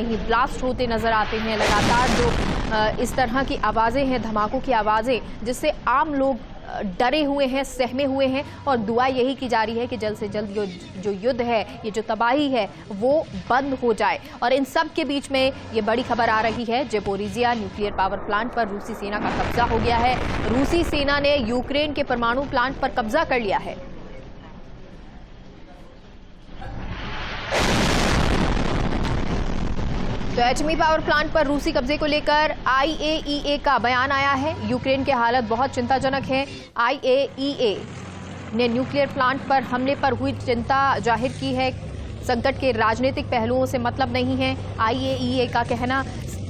ही blast होते नजर आते हैं। लगातार जो इस तरह की आवाजें हैं, धमाकों की आवाजें, जिससे आम लोग डरे हुए हैं, सहमे हुए हैं और दुआ यही की जा रही है कि जल्द से जल्द जो युद्ध है, ये जो तबाही है, वो बंद हो जाए। और इन सब के बीच में ये बड़ी खबर आ रही है, ज़पोरिज़िया न्यूक्लियर पावर प्लांट पर रूसी सेना का कब्जा हो गया है। रूसी सेना ने यूक्रेन के परमाणु प्लांट पर कब्जा कर लिया है। तो एटमी पावर प्लांट पर रूसी कब्जे को लेकर IAEA का बयान आया है। यूक्रेन की हालत बहुत चिंताजनक है। IAEA ने न्यूक्लियर प्लांट पर हमले पर हुई चिंता जाहिर की है। संकट के राजनीतिक पहलुओं से मतलब नहीं है। IAEA का कहना,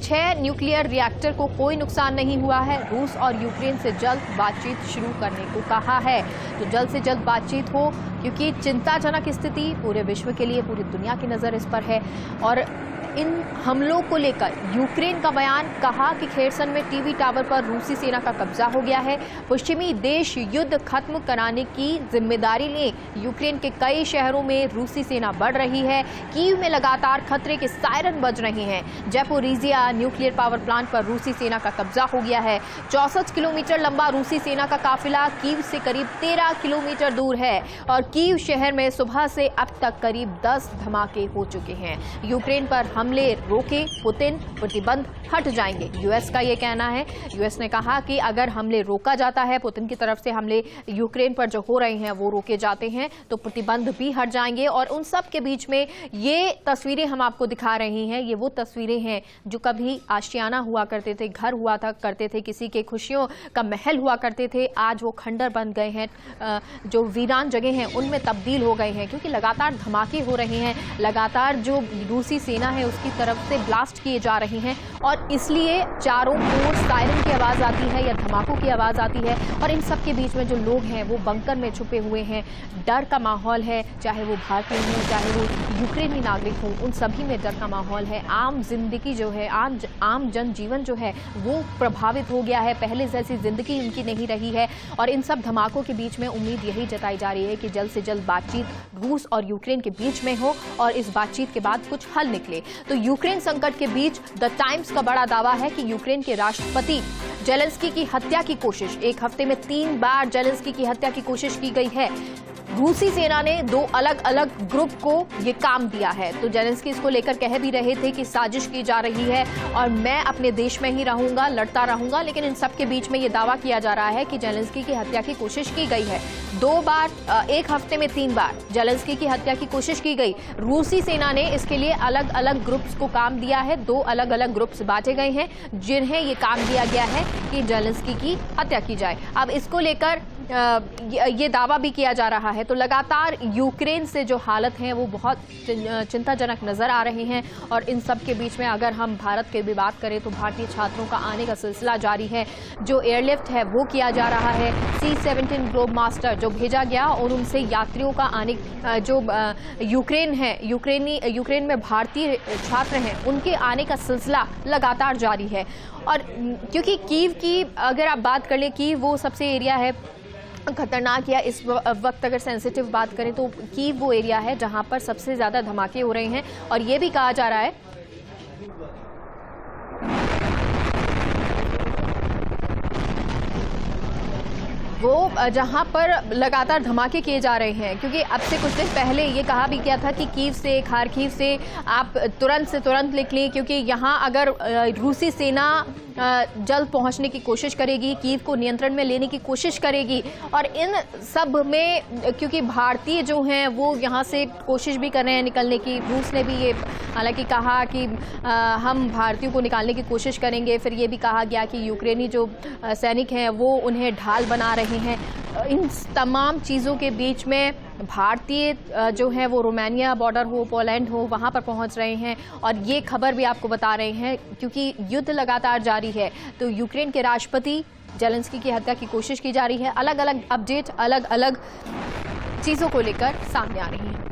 6 न्यूक्लियर रिएक्टर को कोई नुकसान नहीं हुआ है। रूस और यूक्रेन से जल्द बातचीत शुरू करने को कहा है। तो जल्द से जल्द बातचीत हो, क्योंकि चिंताजनक स्थिति पूरे विश्व के लिए, पूरी दुनिया की नज़र इस पर है। और इन हमलों को लेकर यूक्रेन का बयान, कहा कि खेरसन में टीवी टावर पर रूसी सेना का कब्जा हो गया है। पश्चिमी देश युद्ध खत्म कराने की जिम्मेदारी लें। यूक्रेन के कई शहरों में रूसी सेना बढ़ रही है। कीव में लगातार खतरे के सायरन बज रहे हैं। ज़पोरिज़िया न्यूक्लियर पावर प्लांट पर रूसी सेना का कब्जा हो गया है। 64 किलोमीटर लंबा रूसी सेना का काफिला कीव से करीब 13 किलोमीटर दूर है और कीव शहर में सुबह से अब तक करीब 10 धमाके हो चुके हैं। यूक्रेन पर हमले रोके पुतिन, प्रतिबंध हट जाएंगे, यूएस का यह कहना है। यूएस ने कहा कि अगर हमले रोका जाता है, पुतिन की तरफ से हमले यूक्रेन पर जो हो रहे हैं वो रोके जाते हैं, तो प्रतिबंध भी हट जाएंगे। और उन सब के बीच में ये तस्वीरें हम आपको दिखा रहे हैं, ये वो तस्वीरें हैं जो कभी आशियाना हुआ करते थे, घर हुआ था करते थे, किसी के खुशियों का महल हुआ करते थे, आज वो खंडर बन गए हैं, जो वीरान जगह हैं उनमें तब्दील हो गए हैं, क्योंकि लगातार धमाके हो रहे हैं। लगातार जो रूसी सेना है उसकी तरफ से ब्लास्ट किए जा रहे हैं और इसलिए चारों ओर सायरन की आवाज आती है या धमाकों की आवाज आती है। और इन सब के बीच में जो लोग हैं वो बंकर में छुपे हुए हैं। डर का माहौल है, चाहे वो भारतीय हो, चाहे वो यूक्रेनी नागरिक हो, उन सभी में डर का माहौल है। आम जिंदगी जो है, आम जनजीवन जो है वो प्रभावित हो गया है। पहले जैसी जिंदगी उनकी नहीं रही है। और इन सब धमाकों के बीच में उम्मीद यही जताई जा रही है कि जल्द से जल्द बातचीत रूस और यूक्रेन के बीच में हो और इस बातचीत के बाद कुछ हल निकले। तो यूक्रेन संकट के बीच द टाइम्स का बड़ा दावा है कि यूक्रेन के राष्ट्रपति जेलेंस्की की हत्या की कोशिश, एक हफ्ते में 3 बार जेलेंस्की की हत्या की कोशिश की गई है। रूसी सेना ने 2 अलग अलग ग्रुप को ये काम दिया है। तो जेलेंस्की इसको लेकर कह भी रहे थे कि साजिश की जा रही है और मैं अपने देश में ही रहूंगा, लड़ता रहूंगा। लेकिन इन सब के बीच में ये दावा किया जा रहा है कि जेलेंस्की की हत्या की कोशिश की गई है। 2 बार, एक हफ्ते में 3 बार जेलेंस्की की हत्या की कोशिश की गई। रूसी सेना ने इसके लिए अलग अलग ग्रुप्स को काम दिया है। 2 अलग अलग ग्रुप्स बांटे गए हैं जिन्हें ये काम दिया गया है कि जेलेंस्की की हत्या की जाए। अब इसको लेकर ये दावा भी किया जा रहा है। तो लगातार यूक्रेन से जो हालत है वो बहुत चिंताजनक नजर आ रहे हैं। और इन सब के बीच में अगर हम भारत की भी बात करें तो भारतीय छात्रों का आने का सिलसिला जारी है। जो एयरलिफ्ट है वो किया जा रहा है। C-17 ग्लोब मास्टर जो भेजा गया और उनसे यात्रियों का आने, जो यूक्रेन है, यूक्रेन में भारतीय छात्र हैं, उनके आने का सिलसिला लगातार जारी है। और क्योंकि कीव की अगर आप बात कर लें, कीव वो सबसे एरिया है खतरनाक, या इस वक्त अगर सेंसिटिव बात करें तो कीव वो एरिया है जहां पर सबसे ज्यादा धमाके हो रहे हैं। और ये भी कहा जा रहा है वो जहां पर लगातार धमाके किए जा रहे हैं। क्योंकि अब से कुछ दिन पहले ये कहा भी गया था कि कीव से, खार्किव से आप तुरंत निकलें, क्योंकि यहां अगर रूसी सेना जल्द पहुंचने की कोशिश करेगी, कीव को नियंत्रण में लेने की कोशिश करेगी। और इन सब में क्योंकि भारतीय जो हैं वो यहाँ से कोशिश भी कर रहे हैं निकलने की। रूस ने भी ये हालांकि कहा कि हम भारतीयों को निकालने की कोशिश करेंगे। फिर ये भी कहा गया कि यूक्रेनी जो सैनिक हैं वो उन्हें ढाल बना रहे हैं। इन तमाम चीज़ों के बीच में भारतीय जो है वो रोमानिया बॉर्डर हो, पोलैंड हो, वहाँ पर पहुँच रहे हैं। और ये खबर भी आपको बता रहे हैं क्योंकि युद्ध लगातार जारी है। तो यूक्रेन के राष्ट्रपति जेलेंस्की की हत्या की कोशिश की जा रही है। अलग अलग अपडेट, अलग अलग चीज़ों को लेकर सामने आ रही हैं।